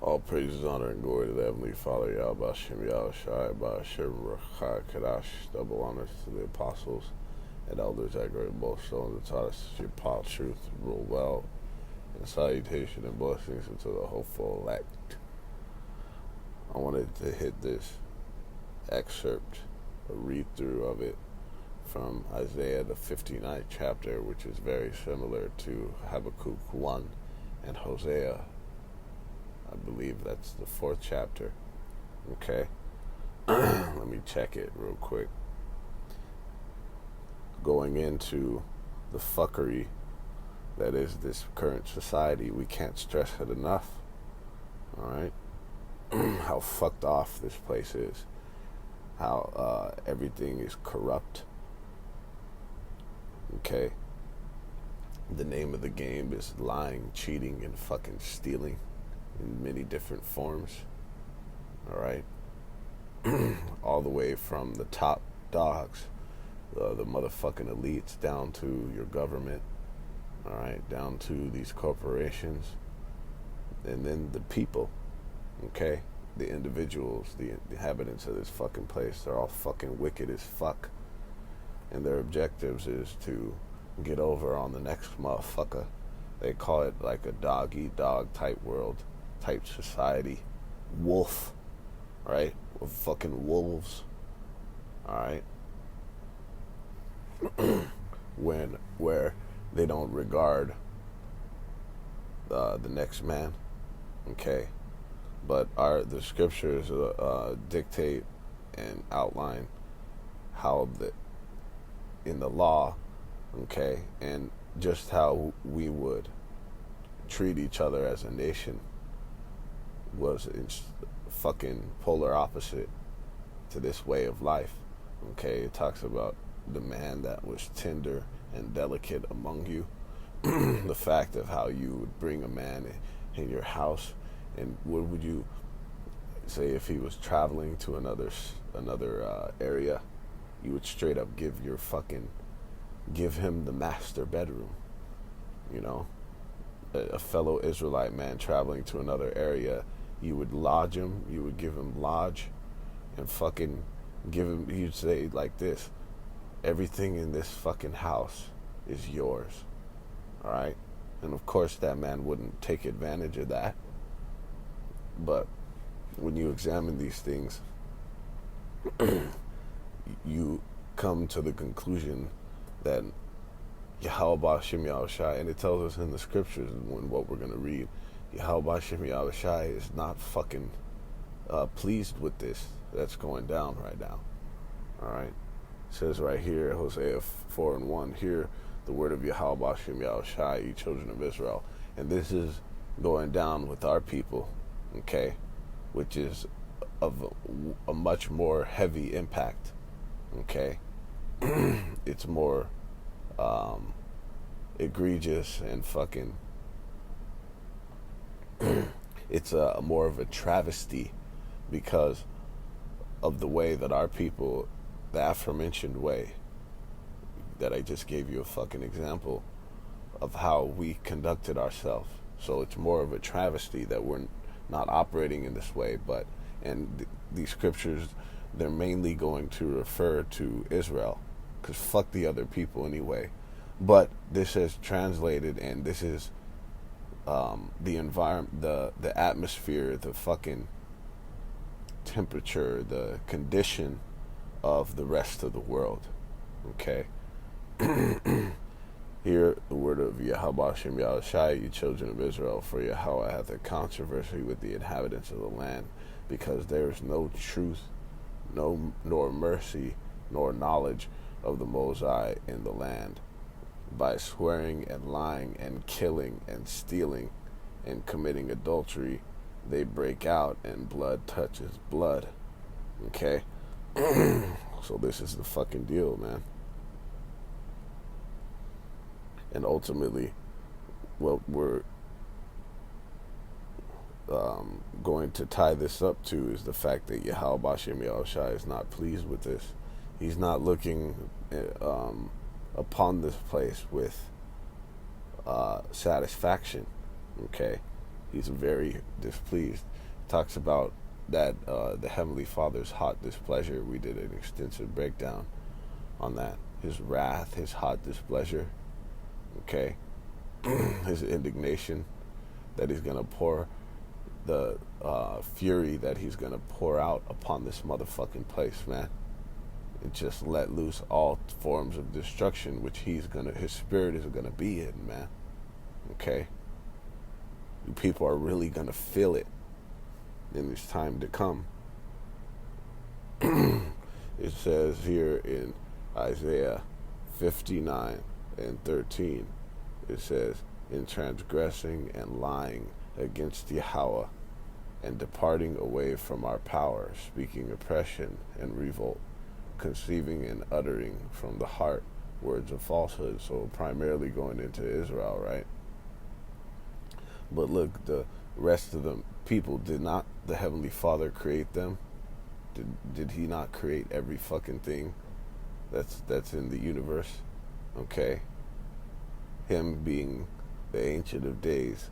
All praises, honor, and glory to the Heavenly Father, Yahweh Shem Yahweh Shai, Ba'ashem Rechai Kadash, double honors to the apostles and elders that great boldstone that taught us your path, truth, rule well, and salutation and blessings unto the hopeful elect. I wanted to hit this excerpt, a read through of it from Isaiah, the 59th chapter, which is very similar to Habakkuk 1 and Hosea. I believe that's the 4th chapter. Okay. Let me check it real quick. Going into the fuckery that is this current society, we can't stress it enough. Alright? How fucked off this place is. How everything is corrupt. Okay? The name of the game is lying, cheating, and fucking stealing in many different forms. Alright? All the way from the top dogs, the motherfucking elites, down to your government. Alright? Down to these corporations. And then the people. Okay? The individuals, the inhabitants of this fucking place, they're all fucking wicked as fuck. And their objectives is to get over on the next motherfucker. They call it like a dog-eat-dog type world, type society. Wolf, right? With fucking wolves, alright? Where they don't regard the next man, okay? But the scriptures dictate and outline how in the law, okay, and just how we would treat each other as a nation was fucking polar opposite to this way of life. Okay, it talks about the man that was tender and delicate among you. The fact of how you would bring a man in your house, and what would you say if he was traveling to another area? You would straight up give him the master bedroom. You know, a fellow Israelite man traveling to another area, you would lodge him, you would give him lodge, and fucking give him, you'd say like this: everything in this fucking house is yours. Alright? And of course that man wouldn't take advantage of that. But when you examine these things, you come to the conclusion that Yahweh Shem Yahushai, and it tells us in the scriptures, when what we're going to read, Yahweh Shem Yahushai is not fucking pleased with this that's going down right now. Alright? It says right here, Hosea 4:1, hear the word of Yahweh Shem Yahushai, you children of Israel. And this is going down with our people, okay? Which is of a much more heavy impact, okay? It's more egregious and fucking it's more of a travesty because of the way that our people, the aforementioned way that I just gave you a fucking example of how we conducted ourselves. So it's more of a travesty that we're not operating in this way, and these scriptures, they're mainly going to refer to Israel, because fuck the other people anyway. But this is translated, and this is the environment, the atmosphere, the fucking temperature, the condition of the rest of the world. Okay? Hear the word of Yahweh Shem Yahushai, you children of Israel, for Yahweh hath a controversy with the inhabitants of the land, because there is no truth, nor mercy, nor knowledge of the Mosai in the land. By swearing and lying and killing and stealing and committing adultery, they break out, and blood touches blood. Okay? So this is the fucking deal, man. And ultimately, what we're going to tie this up to is the fact that Yahweh Shem Yahushai is not pleased with this. He's not looking upon this place with satisfaction. Okay? He's very displeased. He talks about that the Heavenly Father's hot displeasure. We did an extensive breakdown on that. His wrath, his hot displeasure, okay? His indignation that he's going to pour, the fury that he's going to pour out upon this motherfucking place, man. And just let loose all forms of destruction, which his spirit is going to be in, man. Okay? People are really going to feel it in this time to come. It says here in Isaiah 59 and 13, it says, in transgressing and lying against Yahweh, and departing away from our power, speaking oppression and revolt, conceiving and uttering from the heart words of falsehood. So primarily going into Israel, right? But look, the rest of the people, did not the Heavenly Father create them? Did he not create every fucking thing that's in the universe? Okay? Him being the Ancient of Days,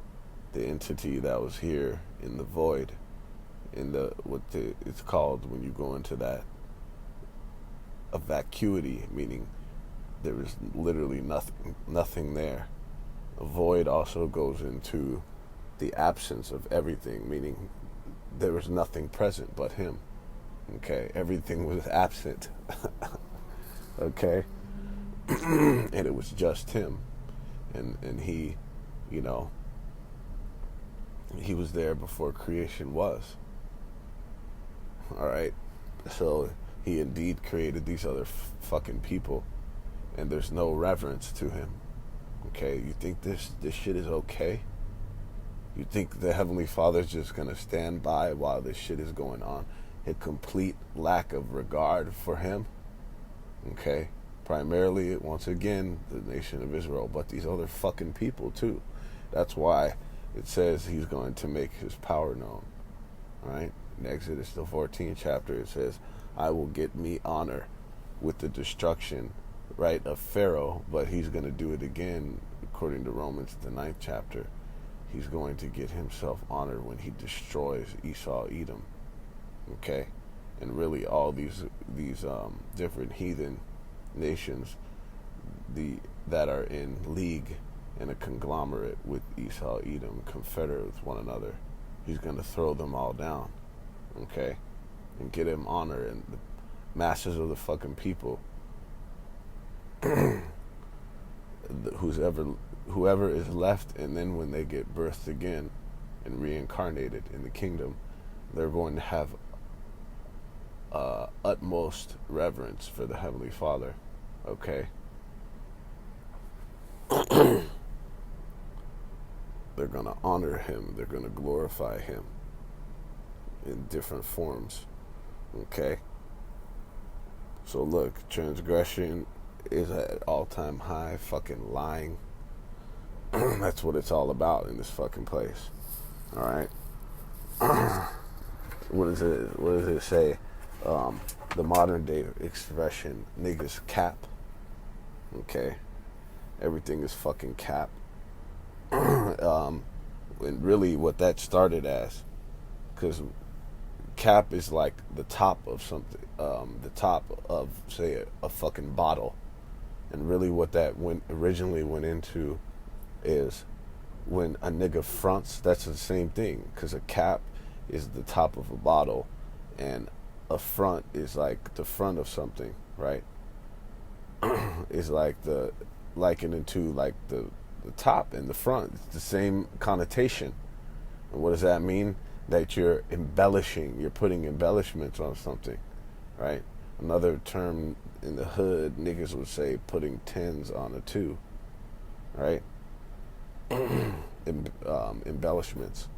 the entity that was here in the void, in it's called when you go into that, a vacuity, meaning there is literally nothing there. A void also goes into the absence of everything, meaning there was nothing present but him. Okay, everything was absent. Okay, and it was just him, and he, you know, he was there before creation was. All right, so he indeed created these other fucking people, and there's no reverence to him. Okay, you think this shit is okay? You think the Heavenly Father's just gonna stand by while this shit is going on? A complete lack of regard for him. Okay, primarily, once again, the nation of Israel, but these other fucking people too. That's why it says he's going to make his power known. All right, in Exodus the 14th chapter, it says, I will get me honor with the destruction, right, of Pharaoh, but he's going to do it again, according to Romans the 9th chapter. He's going to get himself honor when he destroys Esau, Edom. Okay, and really all these different heathen nations, that are in league in a conglomerate with Esau, Edom, confederate with one another. He's going to throw them all down. Okay, and get him honor, and the masses of the fucking people, whoever is left, and then when they get birthed again and reincarnated in the kingdom, they're going to have utmost reverence for the Heavenly Father. Okay, they're going to honor him, they're going to glorify him in different forms. Okay, so look, transgression is at all-time high. Fucking lying, that's what it's all about in this fucking place. All right. What does it say? The modern day expression, niggas cap. Okay, everything is fucking cap. And really what that started as, because cap is like the top of something, the top of, say, a fucking bottle. And really what that originally went into is when a nigga fronts, that's the same thing, because a cap is the top of a bottle, and a front is like the front of something, right? It's like likened to like the top and the front. It's the same connotation. And what does that mean? That you're embellishing, you're putting embellishments on something, right? Another term in the hood, niggas would say putting tens on a two, right? Embellishments.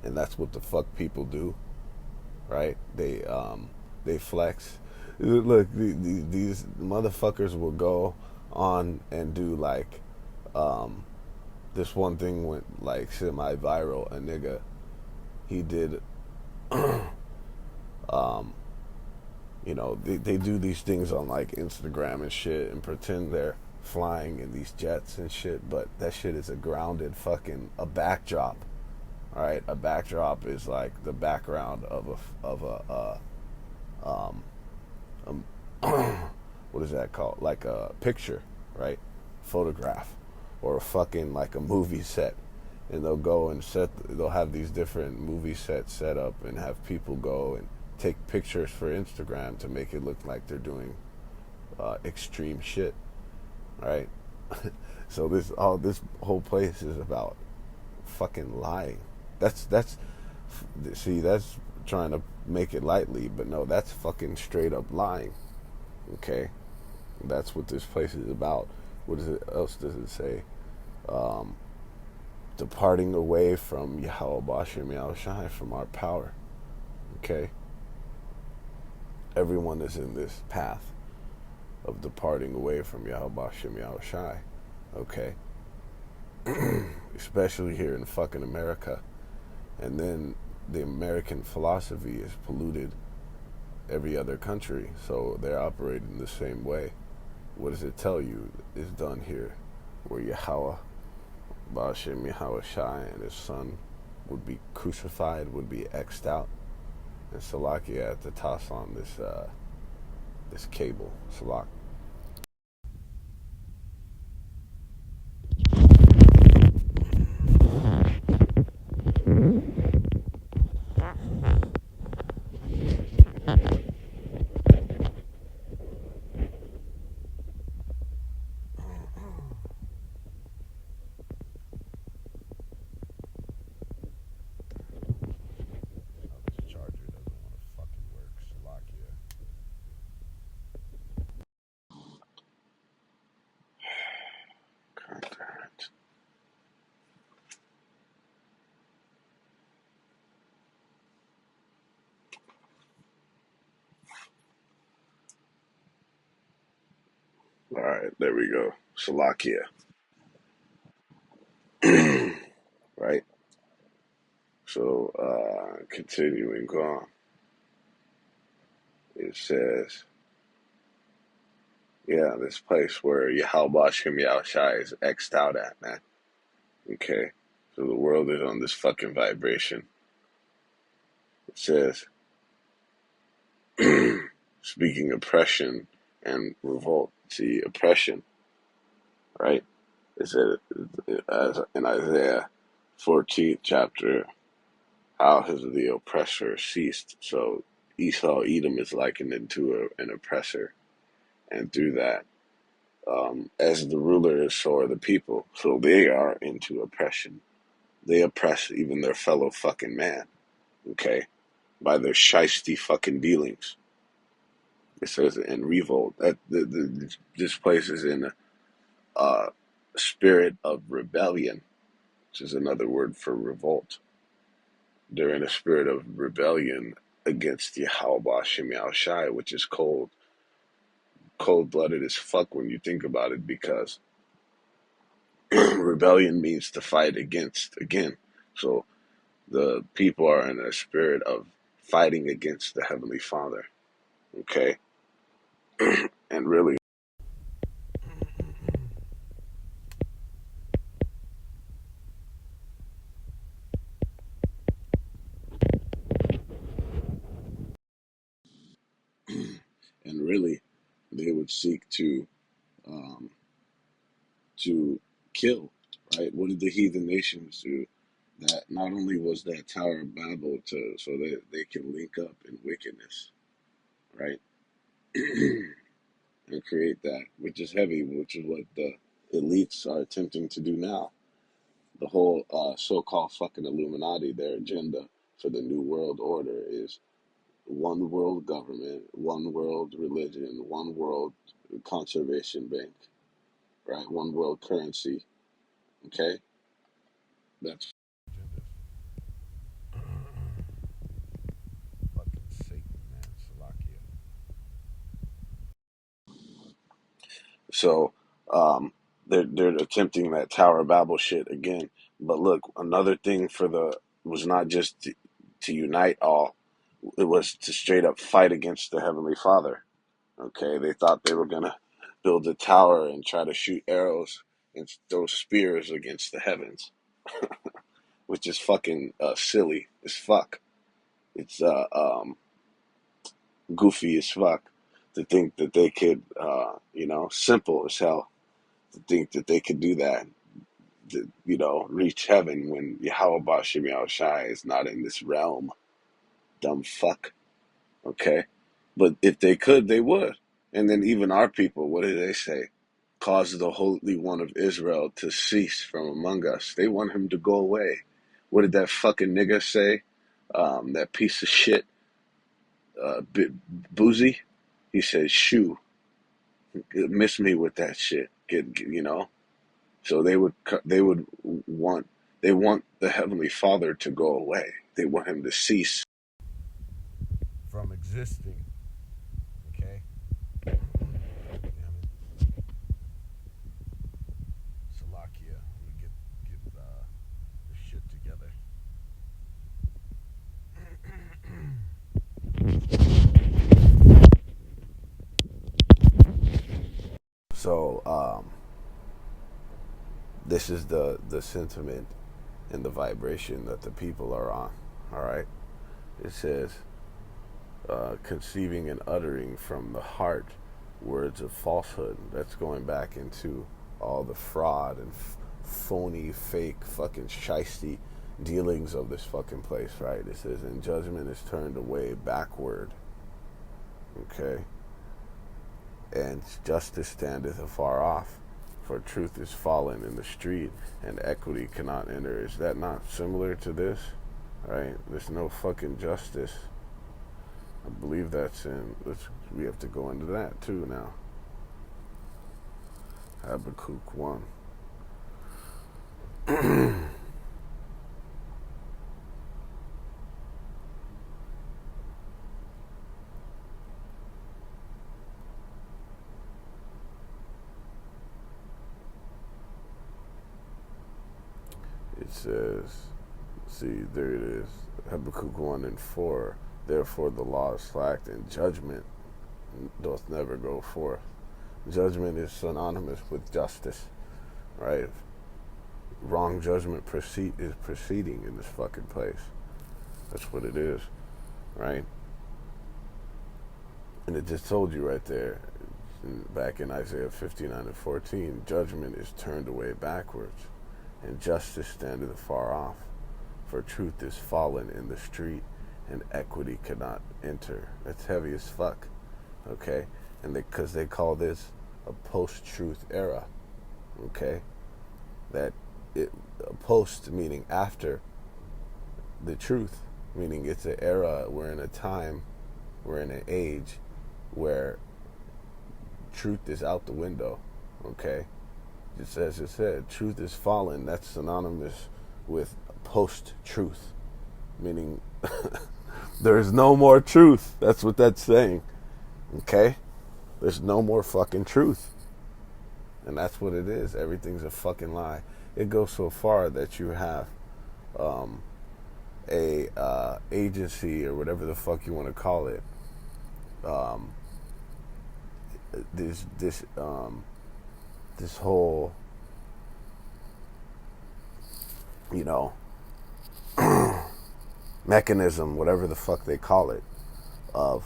And that's what the fuck people do, right? They flex. Look, these motherfuckers will go on and do like, this one thing went like semi-viral. A nigga, he did, you know, they do these things on like Instagram and shit and pretend they're flying in these jets and shit, but that shit is a grounded fucking a backdrop. All right, a backdrop is like the background of um, um what is that called? Like a picture, right? Photograph, or a fucking like a movie set. And they'll go and they'll have these different movie sets set up and have people go and take pictures for Instagram to make it look like they're doing extreme shit, right? So this whole place is about fucking lying. That's see, that's trying to make it lightly, but no, that's fucking straight up lying. Okay, that's what this place is about. What else does it say? Um, Departing away from Yahweh Bashim Yahushai, from our power. Okay, everyone is in this path of departing away from Yahweh Bashim Yahushai. Okay, especially here in fucking America. And then the American philosophy is polluted every other country, so they're operating the same way. What does it tell you is done here, where Yahweh, Ba'ashem Yahweh Shai, and his son would be crucified, would be X'd out, and Salakia had to toss on this cable, Salak. This charger doesn't want to fucking work, Salakia. Contact. All right, there we go. Salakia. Right? So, continuing on, it says, yeah, this place where Yahweh Shem Yahushai is X'd out at, man. Okay? So the world is on this fucking vibration. It says, speaking oppression and revolt. See, oppression, right? It said, as in Isaiah 14th chapter, how has the oppressor ceased? So Esau, Edom is likened into an oppressor. And through that, as the ruler is, so are the people. So they are into oppression. They oppress even their fellow fucking man, okay, by their shisty fucking dealings. It says in revolt that this place is in a spirit of rebellion, which is another word for revolt. They're in a spirit of rebellion against Yahweh Shem Shai, which is cold blooded as fuck when you think about it, because rebellion means to fight against again. So the people are in a spirit of fighting against the Heavenly Father. Okay? And really, and really, they would seek um, to kill. Right? What did the heathen nations do? That not only was that Tower of Babel to so that they can link up in wickedness, right? And create that, which is heavy, which is what the elites are attempting to do now. The whole so-called fucking Illuminati, their agenda for the New World Order is one world government, one world religion, one world conservation bank, right? One world currency. Okay, that's fucking Satan, man. Salakia. So, they're attempting that Tower of Babel shit again. But look, another thing for the was not just to unite all; it was to straight up fight against the Heavenly Father. Okay, they thought they were gonna build a tower and try to shoot arrows and throw spears against the heavens, which is fucking silly as fuck. It's goofy as fuck to think that they could, simple as hell to think that they could do that, to, reach heaven when Yahweh Shemi Shai is not in this realm. Dumb fuck. Okay? But if they could, they would. And then even our people, what do they say? Cause the Holy One of Israel to cease from among us. They want him to go away. What did that fucking nigga say? That piece of shit, Boozy? He said, shoo, miss me with that shit. So they would want the Heavenly Father to go away. They want him to cease from existing. Okay? Salakia, let me get the shit together. So, this is the sentiment and the vibration that the people are on. All right? It says, conceiving and uttering from the heart words of falsehood. That's going back into all the fraud and phony, fake, fucking shisty dealings of this fucking place, right? It says, and judgment is turned away backward. Okay? And justice standeth afar off, for truth is fallen in the street, and equity cannot enter. Is that not similar to this? Right? There's no fucking justice. I believe that's we have to go into that too now. Habakkuk 1. It says, see, there it is. Habakkuk 1 and 4. Therefore the law is slacked, and judgment doth never go forth. Judgment is synonymous with justice, right? Wrong judgment is proceeding in this fucking place. That's what it is, right? And it just told you right there, back in Isaiah 59 and 14, judgment is turned away backwards, and justice standeth afar off. For truth is fallen in the street, and equity cannot enter. That's heavy as fuck, okay? And because they call this a post-truth era, okay? That post meaning after the truth, meaning it's an era, we're in a time, we're in an age where truth is out the window, okay? Just as it said, truth is fallen. That's synonymous with post-truth, meaning there's no more truth. That's what that's saying, okay? There's no more fucking truth. And that's what it is. Everything's a fucking lie. It goes so far that you have a agency or whatever the fuck you want to call it. This whole, mechanism, whatever the fuck they call it, of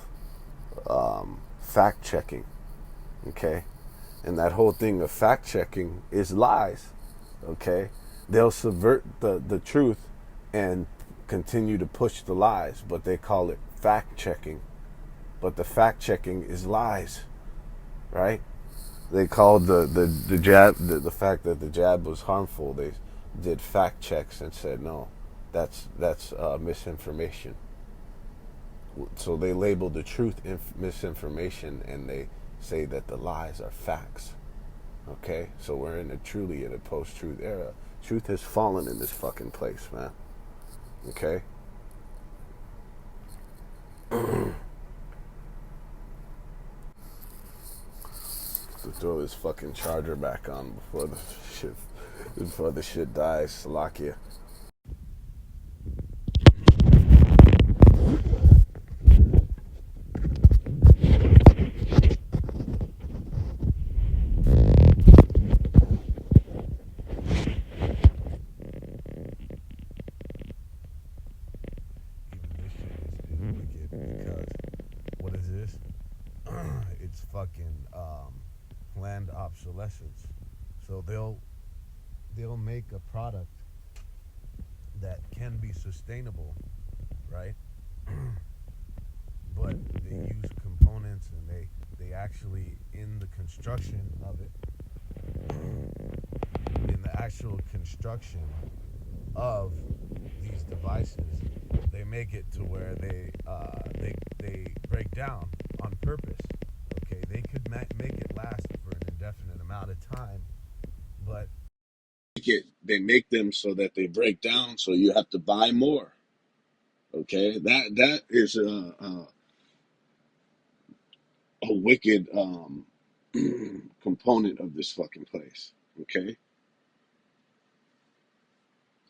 fact checking, okay? And that whole thing of fact checking is lies, okay? They'll subvert the truth and continue to push the lies, but they call it fact checking. But the fact checking is lies, right? They called the jab, the fact that the jab was harmful. They did fact checks and said no, that's misinformation. So they label the truth misinformation, and they say that the lies are facts. Okay, so we're truly in a post-truth era. Truth has fallen in this fucking place, man. Okay. To throw this fucking charger back on before the shit dies. Salakia. obsolescence. So they'll make a product that can be sustainable, right? But they use components and they actually in the construction of it, in the actual construction of these devices, they make it to where they break down on purpose. Okay, they could make it last for an indefinite amount of time, but they make them so that they break down, so you have to buy more. Okay, that is a wicked component of this fucking place. Okay,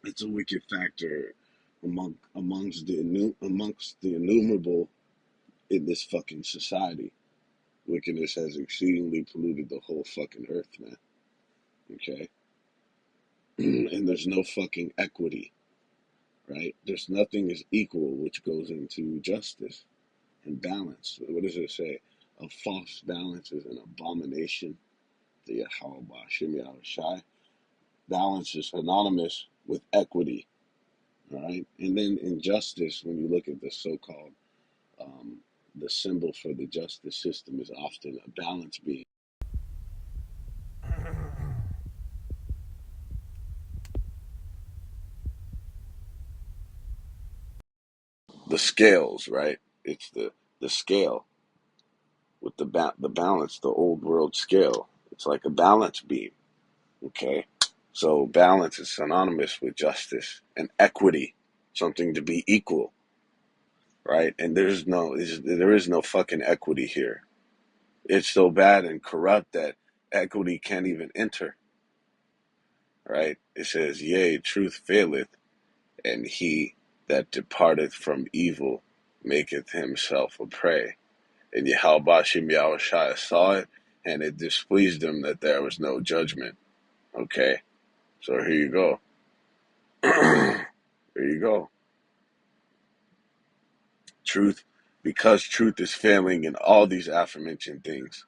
it's a wicked factor amongst the innumerable in this fucking society. Wickedness has exceedingly polluted the whole fucking earth, man. Okay, and there's no fucking equity, right? There's nothing is equal, which goes into justice and balance. What does it say? A false balance is an abomination to Yahweh Shem Yahushai. Balance is synonymous with equity, right? And then injustice, when you look at the so-called, um, the symbol for the justice system is often a balance being. The scales, right? It's the scale with the balance, the old world scale. It's like a balance beam. Okay, so balance is synonymous with justice and equity, something to be equal, right? And there is no fucking equity here. It's so bad and corrupt that equity can't even enter, right? It says, "Yea, truth faileth, and he that departeth from evil maketh himself a prey." And Yahweh Shem Yahushua saw it, and it displeased him that there was no judgment. Okay, so here you go. There you go. Truth, because truth is failing in all these aforementioned things,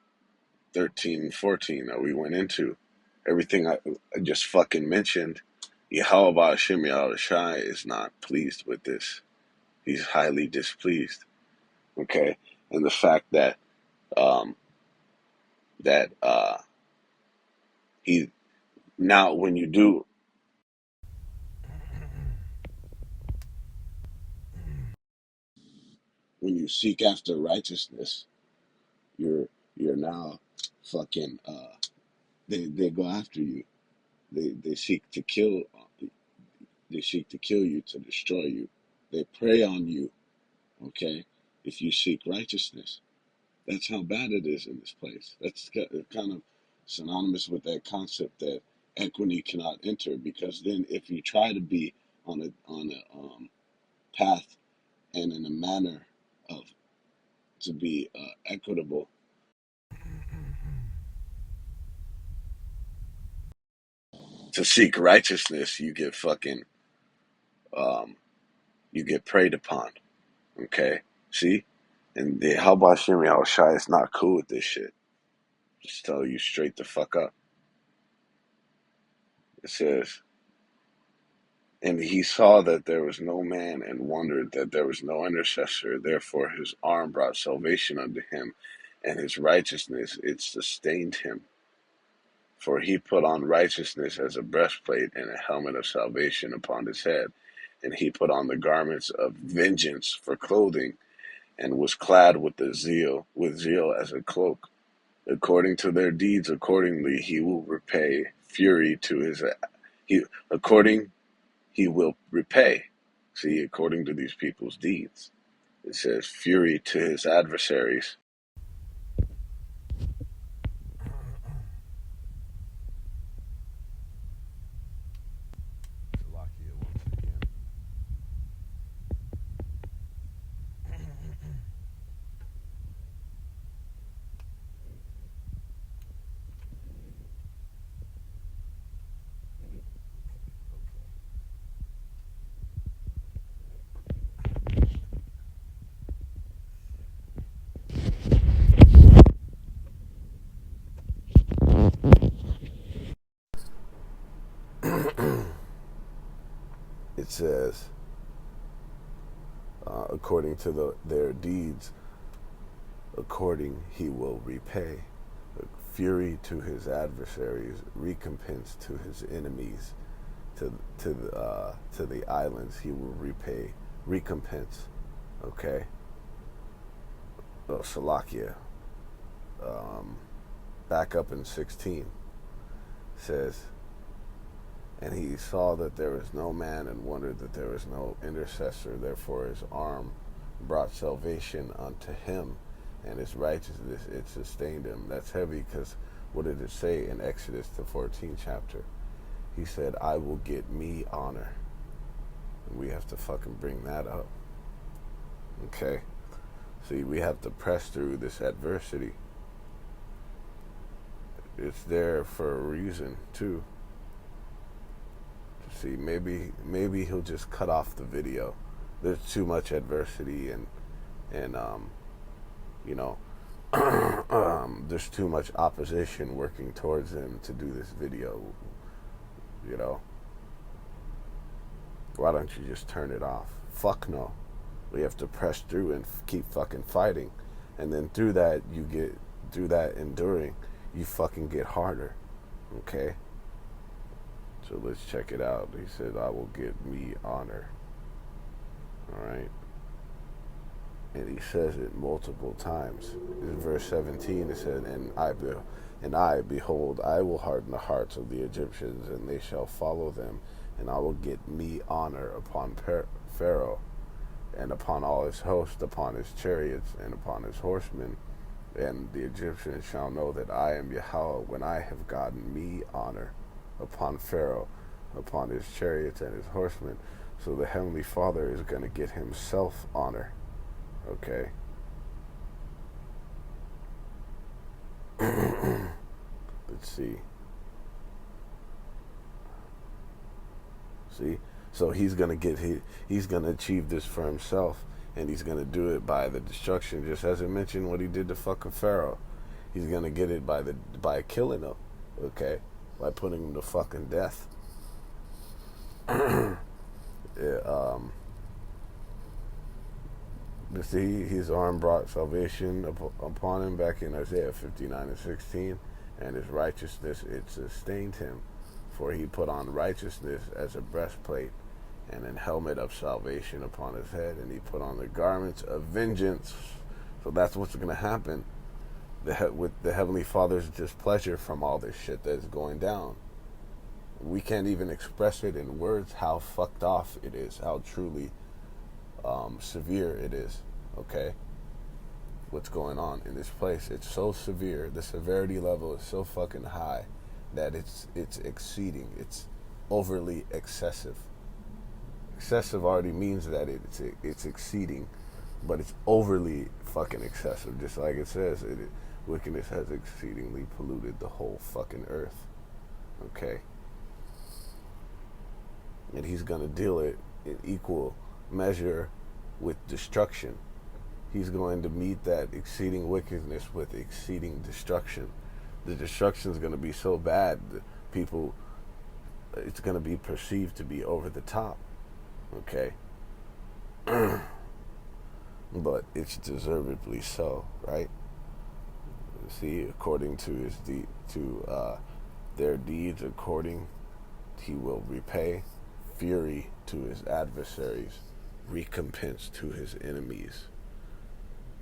13 and 14 that we went into, everything I just fucking mentioned, Yahweh Hashem Yahushai is not pleased with this. He's highly displeased. Okay, and the fact that um, that he now when you seek after righteousness, you're now fucking they go after you. They seek to kill. They seek to kill you, to destroy you. They prey on you. Okay, if you seek righteousness, that's how bad it is in this place. That's kind of synonymous with that concept that equity cannot enter, because then if you try to be on a path and in a manner of to be equitable, to seek righteousness, you get fucking um, you get preyed upon. Okay, see, and the how about Shimmy Shai is not cool with this shit. Just tell you straight the fuck up. It says, and he saw that there was no man, and wondered that there was no intercessor. Therefore his arm brought salvation unto him, and his righteousness it sustained him. For he put on righteousness as a breastplate, and a helmet of salvation upon his head. And he put on the garments of vengeance for clothing, and was clad with zeal as a cloak. According to their deeds, accordingly he will repay fury to his he according he will repay. See, according to these people's deeds. It says fury to his adversaries. it says, according to their deeds, according he will repay. Fury to his adversaries, recompense to his enemies. To the islands he will repay recompense. Okay. Oh, Salakia. Back up in 16 says, and he saw that there was no man and wondered that there was no intercessor. Therefore his arm brought salvation unto him, and his righteousness it sustained him. That's heavy, because what did it say in Exodus the 14th chapter? He said, I will get me honor. And we have to fucking bring that up. Okay? See, we have to press through this adversity. It's there for a reason, too. See, maybe he'll just cut off the video. There's too much adversity and you know, there's too much opposition working towards him to do this video, you know. Why don't you just turn it off? Fuck no. We have to press through and keep fucking fighting. And then through that enduring, you fucking get harder. Okay? So let's check it out. He said, I will get me honor. Alright? And he says it multiple times. In verse 17 it said, and I, behold, I will harden the hearts of the Egyptians, and they shall follow them, and I will get me honor upon Pharaoh, and upon all his host, upon his chariots, and upon his horsemen. And the Egyptians shall know that I am Yahweh, when I have gotten me honor upon Pharaoh, upon his chariots and his horsemen. So the Heavenly Father is going to get himself honor. Okay? Let's see. See? So he's going to achieve this for himself, and he's going to do it by the destruction, just as it mentioned what he did to fucking Pharaoh. He's going to get it by killing him. Okay? By putting him to fucking death. See, his arm brought salvation upon him, back in Isaiah 59 and 16, and his righteousness it sustained him, for he put on righteousness as a breastplate, and an helmet of salvation upon his head, and he put on the garments of vengeance. So that's what's going to happen with the Heavenly Father's displeasure from all this shit that's going down. We can't even express it in words how fucked off it is, how truly severe it is. Okay? What's going on in this place? It's so severe. The severity level is so fucking high that it's exceeding. It's overly excessive. Excessive already means that it's exceeding, but it's overly fucking excessive. Just like it says, wickedness has exceedingly polluted the whole fucking earth. Okay? And he's going to deal it in equal measure with destruction. He's going to meet that exceeding wickedness with exceeding destruction. The destruction is going to be so bad that it's going to be perceived to be over the top. Okay? But it's deservedly so, right? See, according to their deeds, according he will repay. Fury to his adversaries, recompense to his enemies.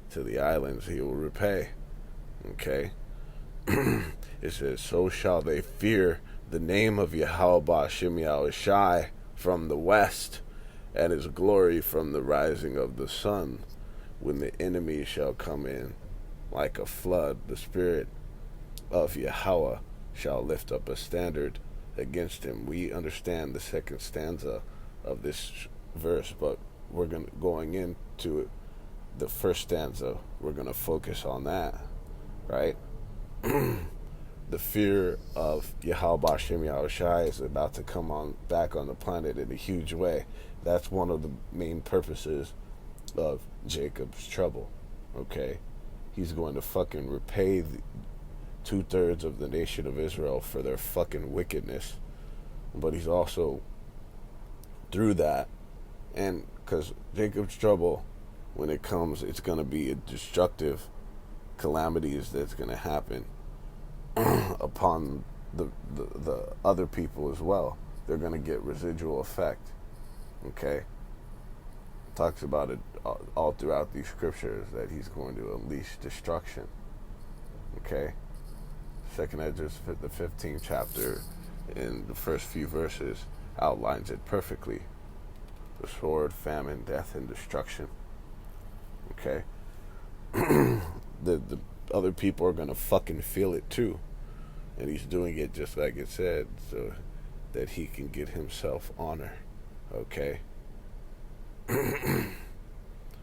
To the islands he will repay. Okay? It says, so shall they fear the name of Yahweh Ba'ashem Yahushai from the west, and his glory from the rising of the sun. When the enemy shall come in like a flood, the spirit of Yahweh shall lift up a standard against him. We understand the second stanza of this verse, but we're going into it. The first stanza, we're going to focus on that, right? The fear of Yahweh Ba'ashem Yahushai is about to come back on the planet in a huge way. That's one of the main purposes of Jacob's trouble, okay? He's going to fucking repay 2/3 of the nation of Israel for their fucking wickedness, but he's also through that, and because Jacob's trouble, when it comes, it's going to be a destructive calamities that's going to happen upon the other people as well. They're going to get residual effect. Okay, talks about it all throughout these scriptures that he's going to unleash destruction. Okay, Second Ezra, the 15th chapter, in the first few verses, outlines it perfectly. The sword, famine, death, and destruction. Okay, the other people are gonna fucking feel it too, and he's doing it just like it said, so that he can get himself honor. Okay,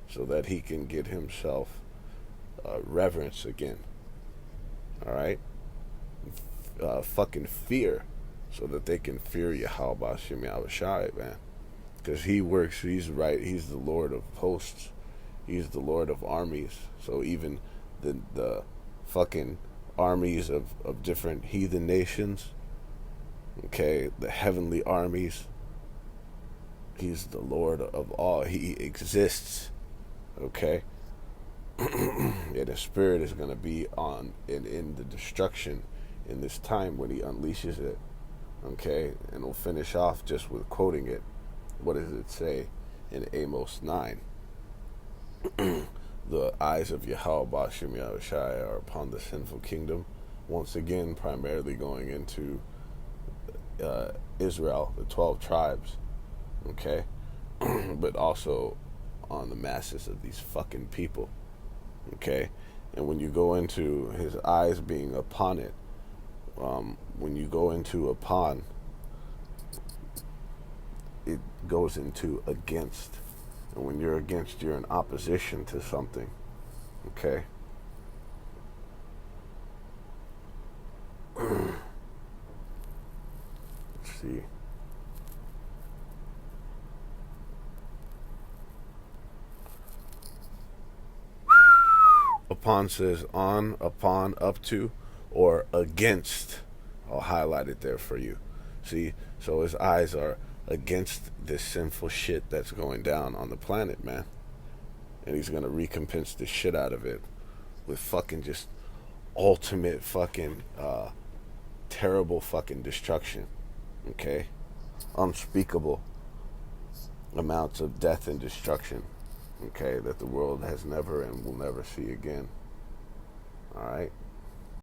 so that he can get himself reverence again. All right, fucking fear, so that they can fear Yahweh Shem Yahushai, man. Because he works, he's right, he's the Lord of hosts, he's the Lord of armies. So even the fucking armies of different heathen nations, okay, the heavenly armies, he's the Lord of all. He exists, okay? And his spirit is going to be on in the destruction in this time when he unleashes it, okay? And we'll finish off just with quoting it. What does it say in Amos 9? The eyes of Yahweh Shem Yahushai are upon the sinful kingdom, once again primarily going into Israel, the 12 tribes, okay? But also on the masses of these fucking people, okay? And when you go into his eyes being upon it, when you go into upon, it goes into against. And when you're against, you're in opposition to something, okay? Let's see. Upon says on, upon, up to, or against. I'll highlight it there for you. See, so his eyes are against this sinful shit that's going down on the planet, man. And he's gonna recompense the shit out of it with fucking just ultimate fucking terrible fucking destruction. Okay? Unspeakable amounts of death and destruction. Okay, that the world has never and will never see again. Alright?